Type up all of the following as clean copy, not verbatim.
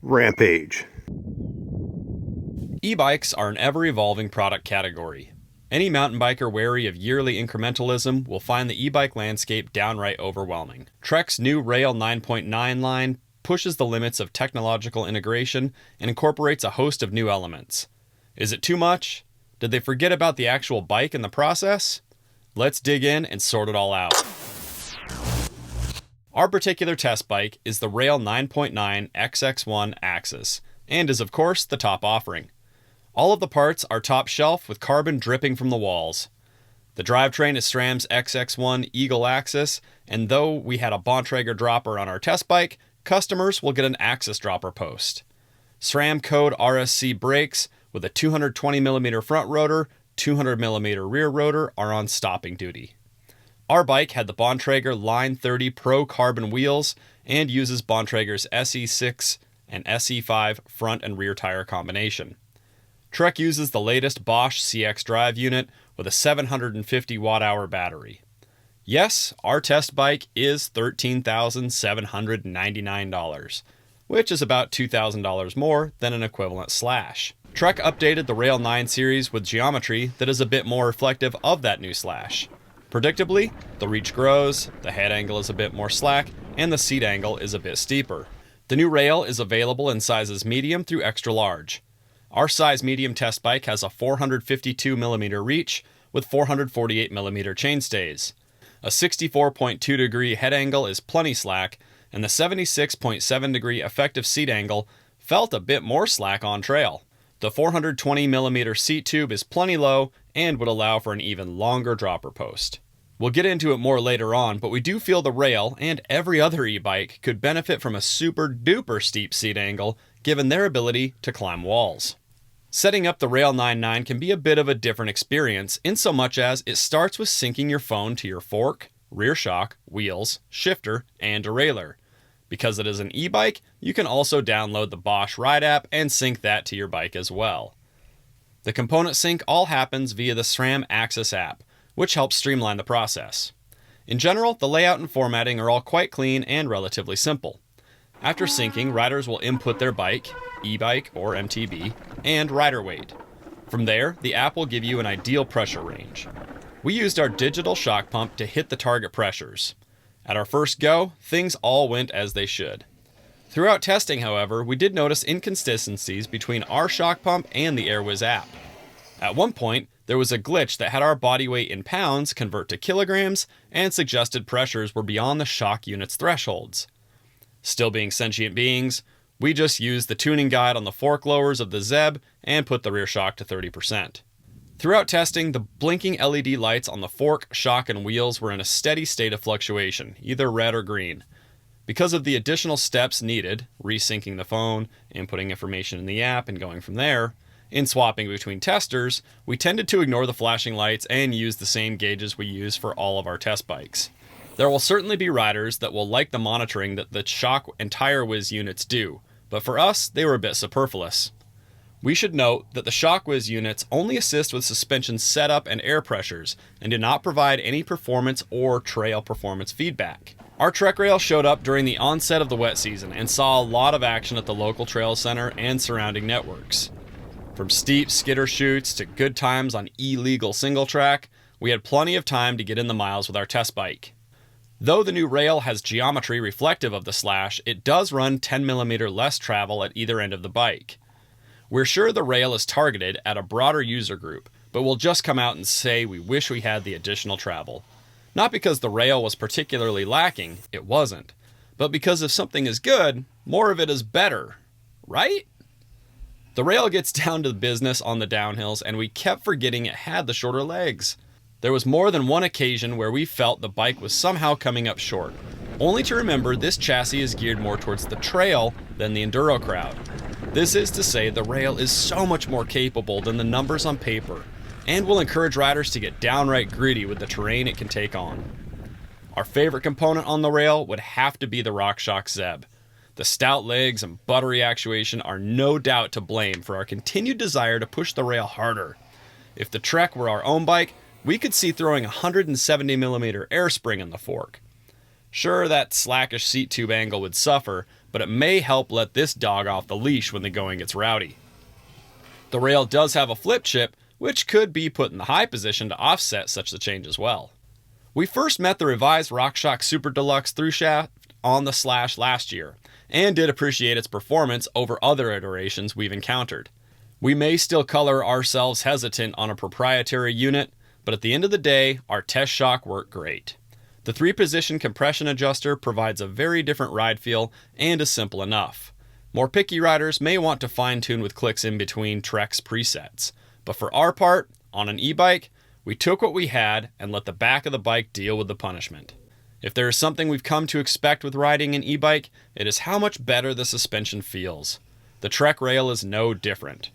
Rampage. E-bikes are an ever-evolving product category. Any mountain biker wary of yearly incrementalism will find the e-bike landscape downright overwhelming. Trek's new Rail 9.9 line pushes the limits of technological integration and incorporates a host of new elements. Is it too much? Did they forget about the actual bike in the process? Let's dig in and sort it all out. Our particular test bike is the Rail 9.9 XX1 AXS, and is of course the top offering. All of the parts are top shelf with carbon dripping from the walls. The drivetrain is SRAM's XX1 Eagle axis, and though we had a Bontrager dropper on our test bike, customers will get an axis dropper post. SRAM code RSC brakes with a 220mm front rotor, 200mm rear rotor are on stopping duty. Our bike had the Bontrager Line 30 Pro carbon wheels and uses Bontrager's SE6 and SE5 front and rear tire combination. Trek uses the latest Bosch CX drive unit with a 750 watt-hour battery. Yes, our test bike is $13,799, which is about $2,000 more than an equivalent Slash. Trek updated the Rail 9 series with geometry that is a bit more reflective of that new Slash. Predictably, the reach grows, the head angle is a bit more slack, and the seat angle is a bit steeper. The new rail is available in sizes medium through extra large. Our size medium test bike has a 452mm reach with 448mm chainstays. A 64.2 degree head angle is plenty slack, and the 76.7 degree effective seat angle felt a bit more slack on trail. The 420mm seat tube is plenty low and would allow for an even longer dropper post. We'll get into it more later on, but we do feel the Rail and every other e-bike could benefit from a super duper steep seat angle given their ability to climb walls. Setting up the Rail 9.9 can be a bit of a different experience in so much as it starts with syncing your phone to your fork, rear shock, wheels, shifter, and derailleur. Because it is an e-bike, you can also download the Bosch Ride app and sync that to your bike as well. The component sync all happens via the SRAM AXS app, which helps streamline the process. In general, the layout and formatting are all quite clean and relatively simple. After syncing, riders will input their bike, e-bike or eMTB, and rider weight. From there, the app will give you an ideal pressure range. We used our digital shock pump to hit the target pressures. At our first go, things all went as they should. Throughout testing, however, we did notice inconsistencies between our shock pump and the Tyre Wiz app. At one point, there was a glitch that had our body weight in pounds convert to kilograms and suggested pressures were beyond the shock unit's thresholds. Still being sentient beings, we just used the tuning guide on the fork lowers of the Zeb and put the rear shock to 30%. Throughout testing, the blinking LED lights on the fork, shock, and wheels were in a steady state of fluctuation, either red or green. Because of the additional steps needed, resyncing the phone, inputting information in the app, and going from there, in swapping between testers, we tended to ignore the flashing lights and use the same gauges we use for all of our test bikes. There will certainly be riders that will like the monitoring that the Shock and Tyre Wiz units do, but for us, they were a bit superfluous. We should note that the Shock Wiz units only assist with suspension setup and air pressures, and do not provide any performance or trail performance feedback. Our Trek Rail showed up during the onset of the wet season and saw a lot of action at the local trail center and surrounding networks. From steep skidder chutes to good times on illegal single track, we had plenty of time to get in the miles with our test bike. Though the new rail has geometry reflective of the Slash, it does run 10mm less travel at either end of the bike. We're sure the rail is targeted at a broader user group, but we'll just come out and say we wish we had the additional travel. Not because the rail was particularly lacking, it wasn't, but because if something is good, more of it is better, right? The rail gets down to business on the downhills, and we kept forgetting it had the shorter legs. There was more than one occasion where we felt the bike was somehow coming up short, only to remember this chassis is geared more towards the trail than the enduro crowd. This is to say the rail is so much more capable than the numbers on paper, and will encourage riders to get downright greedy with the terrain it can take on. Our favorite component on the rail would have to be the RockShox Zeb. The stout legs and buttery actuation are no doubt to blame for our continued desire to push the rail harder. If the Trek were our own bike, we could see throwing a 170mm air spring in the fork. Sure, that slackish seat tube angle would suffer, but it may help let this dog off the leash when the going gets rowdy. The rail does have a flip chip, which could be put in the high position to offset such a change as well. We first met the revised RockShox Super Deluxe ThruShaft on the Slash last year, and did appreciate its performance over other iterations we've encountered. We may still color ourselves hesitant on a proprietary unit, but at the end of the day, our test shock worked great. The 3-position compression adjuster provides a very different ride feel and is simple enough. More picky riders may want to fine-tune with clicks in between Trek's presets, but for our part, on an e-bike, we took what we had and let the back of the bike deal with the punishment. If there is something we've come to expect with riding an e-bike, it is how much better the suspension feels. The Trek rail is no different.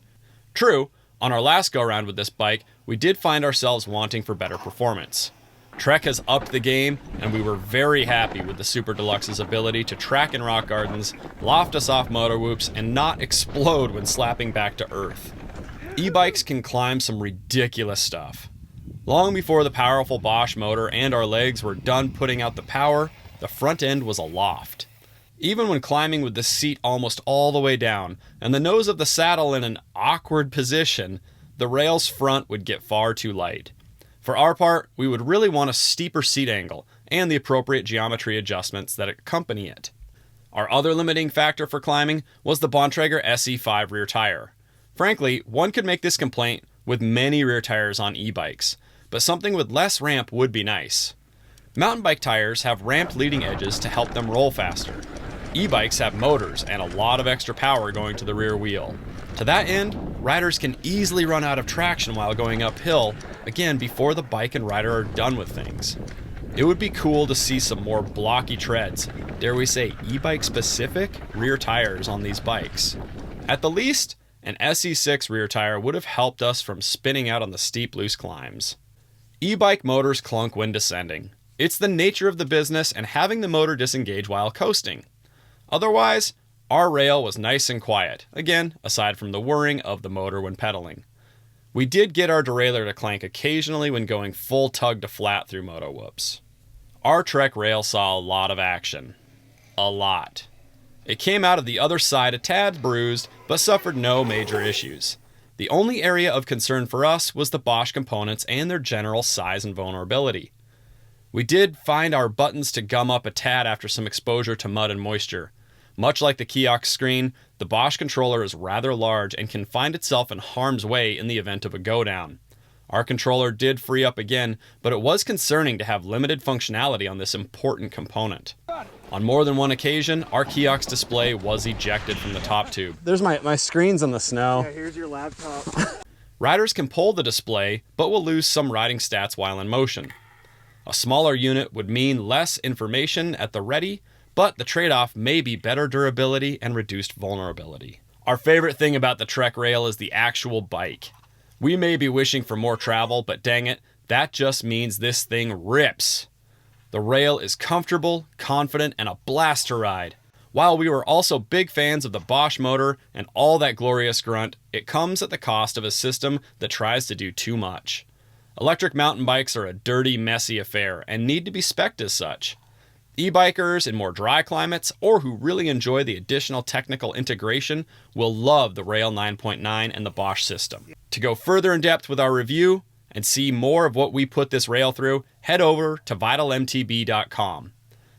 True, on our last go-around with this bike, we did find ourselves wanting for better performance. Trek has upped the game, and we were very happy with the Super Deluxe's ability to track in rock gardens, loft us off motor whoops, and not explode when slapping back to earth. E-bikes can climb some ridiculous stuff. Long before the powerful Bosch motor and our legs were done putting out the power, the front end was aloft. Even when climbing with the seat almost all the way down, and the nose of the saddle in an awkward position, the rail's front would get far too light. For our part, we would really want a steeper seat angle, and the appropriate geometry adjustments that accompany it. Our other limiting factor for climbing was the Bontrager SE5 rear tire. Frankly, one could make this complaint with many rear tires on e-bikes, but something with less ramp would be nice. Mountain bike tires have ramped leading edges to help them roll faster. E-bikes have motors and a lot of extra power going to the rear wheel. To that end, riders can easily run out of traction while going uphill, again before the bike and rider are done with things. It would be cool to see some more blocky treads, dare we say e-bike specific, rear tires on these bikes. At the least, an SE6 rear tire would have helped us from spinning out on the steep loose climbs. E-bike motors clunk when descending. It's the nature of the business and having the motor disengage while coasting. Otherwise, our rail was nice and quiet, again, aside from the whirring of the motor when pedaling. We did get our derailleur to clank occasionally when going full tug to flat through moto whoops. Our Trek rail saw a lot of action. A lot. It came out of the other side a tad bruised, but suffered no major issues. The only area of concern for us was the Bosch components and their general size and vulnerability. We did find our buttons to gum up a tad after some exposure to mud and moisture. Much like the kiosk screen, the Bosch controller is rather large and can find itself in harm's way in the event of a go-down. Our controller did free up again, but it was concerning to have limited functionality on this important component. On more than one occasion, our kiosk display was ejected from the top tube. There's my screen's in the snow. Yeah, here's your laptop. Riders can pull the display, but will lose some riding stats while in motion. A smaller unit would mean less information at the ready, but the trade-off may be better durability and reduced vulnerability. Our favorite thing about the Trek rail is the actual bike. We may be wishing for more travel, but dang it, that just means this thing rips. The rail is comfortable, confident, and a blast to ride. While we were also big fans of the Bosch motor and all that glorious grunt, it comes at the cost of a system that tries to do too much. Electric mountain bikes are a dirty, messy affair and need to be spec'd as such. E-bikers in more dry climates, or who really enjoy the additional technical integration, will love the Rail 9.9 and the Bosch system. To go further in depth with our review and see more of what we put this rail through, head over to vitalmtb.com.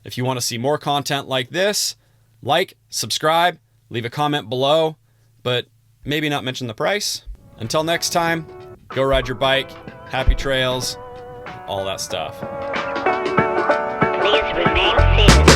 If you want to see more content like this, like, subscribe, leave a comment below, but maybe not mention the price. Until next time, go ride your bike, happy trails, all that stuff. Please remain seated.